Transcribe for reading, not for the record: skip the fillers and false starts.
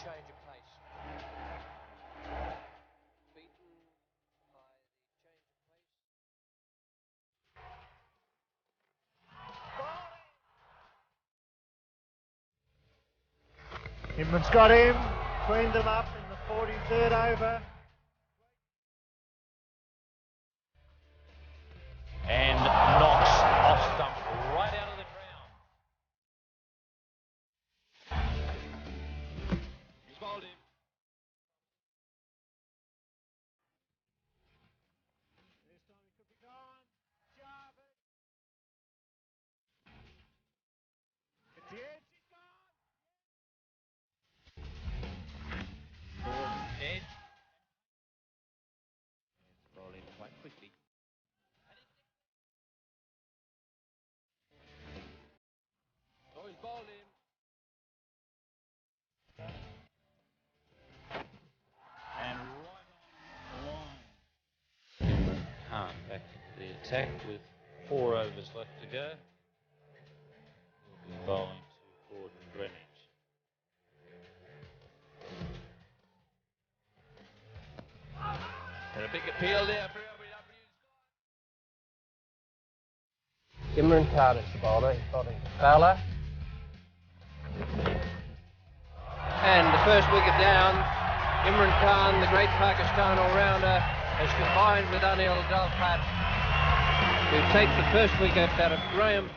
change of pace. Beaten by the change of pace. Inman's got him, cleaned them up in the 43rd over. And knocks off stump right out of the ground. He's bowled him. This time he could be gone. Jarvis. At the edge, he's gone. Edge. It's rolling quite quickly. Oh, he's bowled him. And right on the line. Khan back into the attack with 4 overs left to go. He'll be bowling to Gordon Greenwich. And a big appeal there for LBW. Imran Khan is the bowler. He's bowling Fowler. And the first wicket down. Imran Khan, the great Pakistan all-rounder, has combined with Anil Dalpat to take the first wicket out of Graham.